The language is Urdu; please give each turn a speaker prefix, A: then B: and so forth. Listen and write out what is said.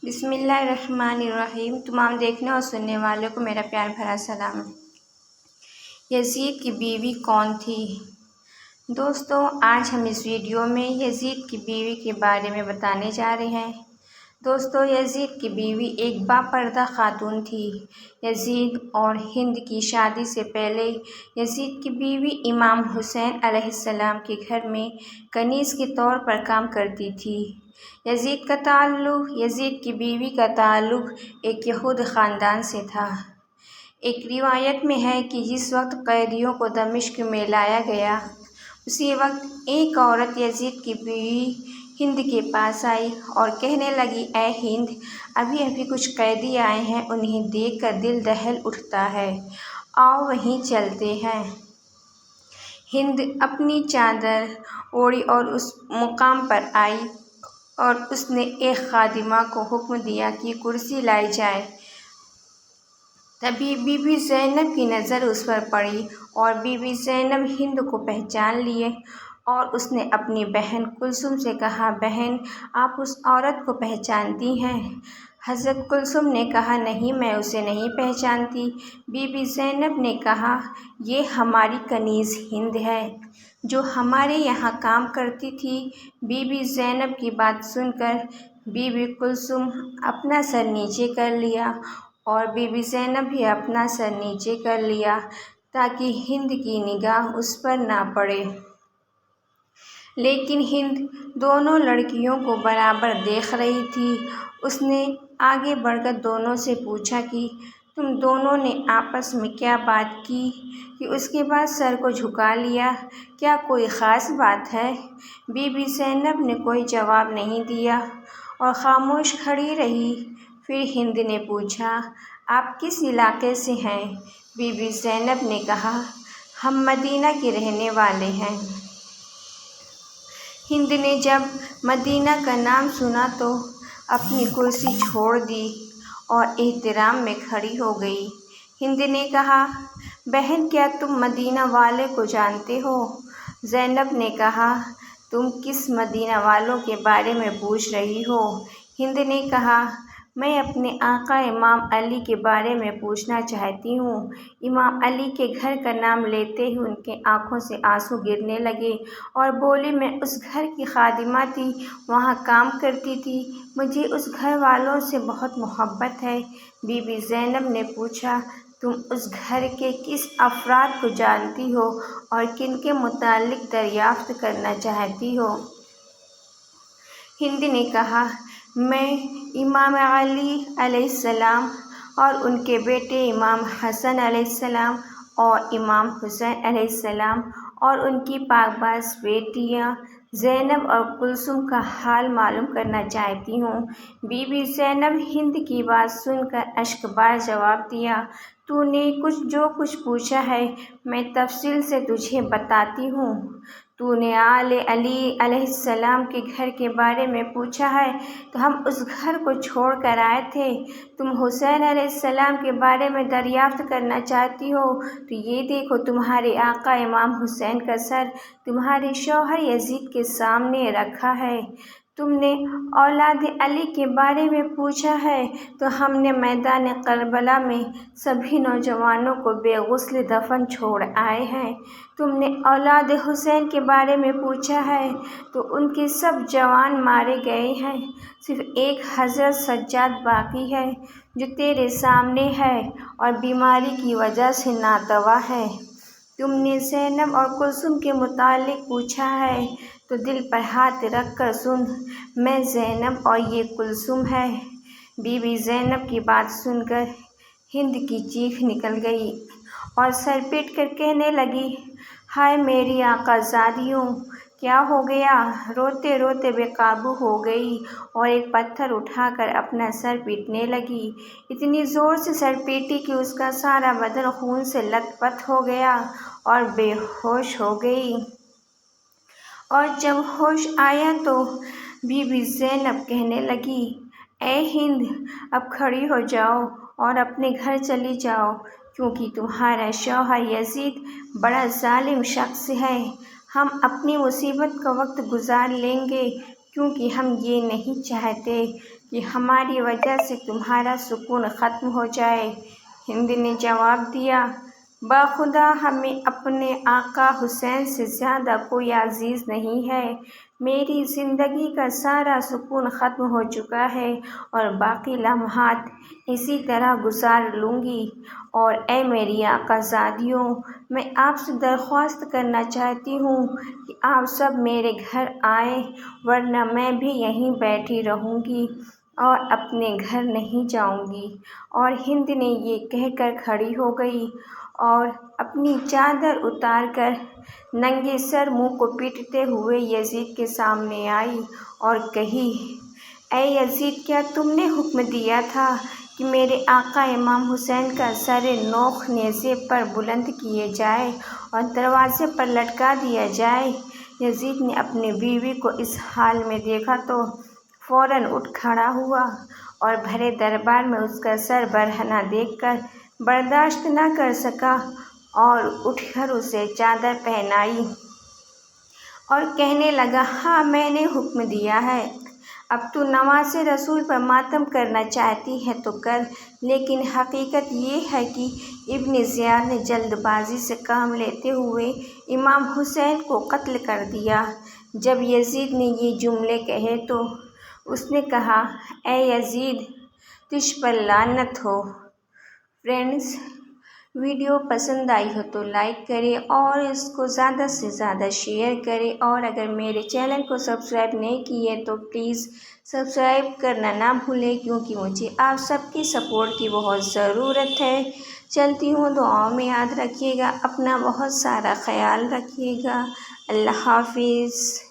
A: بسم اللہ الرحمن الرحیم۔ تمام دیکھنے اور سننے والوں کو میرا پیار بھرا سلام۔ یزید کی بیوی کون تھی؟ دوستو، آج ہم اس ویڈیو میں یزید کی بیوی کے بارے میں بتانے جا رہے ہیں۔ دوستو، یزید کی بیوی ایک باپردہ خاتون تھی۔ یزید اور ہند کی شادی سے پہلے یزید کی بیوی امام حسین علیہ السلام کے گھر میں کنیز کے طور پر کام کرتی تھی۔ یزید کی بیوی کا تعلق ایک یہودی خاندان سے تھا۔ ایک روایت میں ہے کہ جس وقت قیدیوں کو دمشق میں لایا گیا، اسی وقت ایک عورت یزید کی بیوی ہند کے پاس آئی اور کہنے لگی، اے ہند، ابھی کچھ قیدی آئے ہیں، انہیں دیکھ کر دل دہل اٹھتا ہے، آؤ وہیں چلتے ہیں۔ ہند اپنی چادر اوڑھی اور اس مقام پر آئی اور اس نے ایک خادمہ کو حکم دیا کہ کرسی لائی جائے۔ تبھی بی بی زینب کی نظر اس پر پڑی اور بی بی زینب ہند کو پہچان لیے اور اس نے اپنی بہن کلثوم سے کہا، بہن، آپ اس عورت کو پہچانتی ہیں؟ حضرت کلثوم نے کہا، نہیں، میں اسے نہیں پہچانتی۔ بی بی زینب نے کہا، یہ ہماری کنیز ہند ہے، جو ہمارے یہاں کام کرتی تھی۔ بی بی زینب کی بات سن کر بی بی کلثوم اپنا سر نیچے کر لیا اور بی بی زینب بھی اپنا سر نیچے کر لیا تاکہ ہند کی نگاہ اس پر نہ پڑے۔ لیکن ہند دونوں لڑکیوں کو برابر دیکھ رہی تھی۔ اس نے آگے بڑھ کر دونوں سے پوچھا کہ تم دونوں نے آپس میں کیا بات کی کہ اس کے بعد سر کو جھکا لیا؟ کیا کوئی خاص بات ہے؟ بی بی زینب نے کوئی جواب نہیں دیا اور خاموش کھڑی رہی۔ پھر ہند نے پوچھا، آپ کس علاقے سے ہیں؟ بی بی زینب نے کہا، ہم مدینہ کے رہنے والے ہیں۔ ہند نے جب مدینہ کا نام سنا تو اپنی کرسی چھوڑ دی اور احترام میں کھڑی ہو گئی۔ ہند نے کہا، بہن، کیا تم مدینہ والے کو جانتے ہو؟ زینب نے کہا، تم کس مدینہ والوں کے بارے میں پوچھ رہی ہو؟ ہند نے کہا، میں اپنے آقا امام علی کے بارے میں پوچھنا چاہتی ہوں۔ امام علی کے گھر کا نام لیتے ہی ان کی آنکھوں سے آنسو گرنے لگے اور بولی، میں اس گھر کی خادمہ تھی، وہاں کام کرتی تھی، مجھے اس گھر والوں سے بہت محبت ہے۔ بی بی زینب نے پوچھا، تم اس گھر کے کس افراد کو جانتی ہو اور کن کے متعلق دریافت کرنا چاہتی ہو؟ ہند نے کہا، میں امام علی علیہ السلام اور ان کے بیٹے امام حسن علیہ السلام اور امام حسین علیہ السلام اور ان کی پاک باز بیٹیاں زینب اور کلثوم کا حال معلوم کرنا چاہتی ہوں۔ بی بی زینب ہند کی بات سن کر اشک بار جواب دیا، تو نے جو کچھ پوچھا ہے میں تفصیل سے تجھے بتاتی ہوں۔ تو نے آل علی علیہ السلام کے گھر کے بارے میں پوچھا ہے تو ہم اس گھر کو چھوڑ کر آئے تھے۔ تم حسین علیہ السلام کے بارے میں دریافت کرنا چاہتی ہو تو یہ دیکھو، تمہارے آقا امام حسین کا سر تمہارے شوہر یزید کے سامنے رکھا ہے۔ تم نے اولاد علی کے بارے میں پوچھا ہے تو ہم نے میدان کربلا میں سبھی نوجوانوں کو بے غسل دفن چھوڑ آئے ہیں۔ تم نے اولاد حسین کے بارے میں پوچھا ہے تو ان کے سب جوان مارے گئے ہیں، صرف ایک حضرت سجاد باقی ہے جو تیرے سامنے ہے اور بیماری کی وجہ سے ناتواں ہے۔ تم نے زینب اور کلثوم کے متعلق پوچھا ہے تو دل پر ہاتھ رکھ کر سن، میں زینب اور یہ کلثوم ہے۔ بی بی زینب کی بات سن کر ہند کی چیخ نکل گئی اور سر پیٹ کر کہنے لگی، ہائے میری آقا زادیوں، کیا ہو گیا؟ روتے روتے بے قابو ہو گئی اور ایک پتھر اٹھا کر اپنا سر پیٹنے لگی۔ اتنی زور سے سر پیٹی کہ اس کا سارا بدن خون سے لت پت ہو گیا اور بے ہوش ہو گئی۔ اور جب ہوش آیا تو بی بی زینب کہنے لگی، اے ہند، اب کھڑی ہو جاؤ اور اپنے گھر چلی جاؤ، کیونکہ تمہارا شوہر یزید بڑا ظالم شخص ہے۔ ہم اپنی مصیبت کا وقت گزار لیں گے کیونکہ ہم یہ نہیں چاہتے کہ ہماری وجہ سے تمہارا سکون ختم ہو جائے۔ ہند نے جواب دیا، بخدا ہمیں اپنے آقا حسین سے زیادہ کوئی عزیز نہیں ہے۔ میری زندگی کا سارا سکون ختم ہو چکا ہے اور باقی لمحات اسی طرح گزار لوں گی۔ اور اے میری آقا زادیوں، میں آپ سے درخواست کرنا چاہتی ہوں کہ آپ سب میرے گھر آئیں، ورنہ میں بھی یہیں بیٹھی رہوں گی اور اپنے گھر نہیں جاؤں گی۔ اور ہند نے یہ کہہ کر کھڑی ہو گئی اور اپنی چادر اتار کر ننگے سر منہ کو پیٹتے ہوئے یزید کے سامنے آئی اور کہی، اے یزید، کیا تم نے حکم دیا تھا کہ میرے آقا امام حسین کا سر نوخ نیزے پر بلند کیے جائے اور دروازے پر لٹکا دیا جائے؟ یزید نے اپنی بیوی کو اس حال میں دیکھا تو فوراً اٹھ کھڑا ہوا اور بھرے دربار میں اس کا سر برہنہ دیکھ کر برداشت نہ کر سکا اور اٹھ کر اسے چادر پہنائی اور کہنے لگا، ہاں میں نے حکم دیا ہے، اب تو نواز رسول پر ماتم کرنا چاہتی ہے تو کر۔ لیکن حقیقت یہ ہے کہ ابن زیاد نے جلد بازی سے کام لیتے ہوئے امام حسین کو قتل کر دیا۔ جب یزید نے یہ جملے کہے تو اس نے کہا، اے یزید، تجھ پر لعنت ہو۔ فرینڈز، ویڈیو پسند آئی ہو تو لائک کریں اور اس کو زیادہ سے زیادہ شیئر کریں، اور اگر میرے چینل کو سبسکرائب نہیں کیے تو پلیز سبسکرائب کرنا نہ بھولیں، کیونکہ مجھے آپ سب کی سپورٹ کی بہت ضرورت ہے۔ چلتی ہوں، دعاؤں میں یاد رکھیے گا، اپنا بہت سارا خیال رکھیے گا۔ اللہ حافظ۔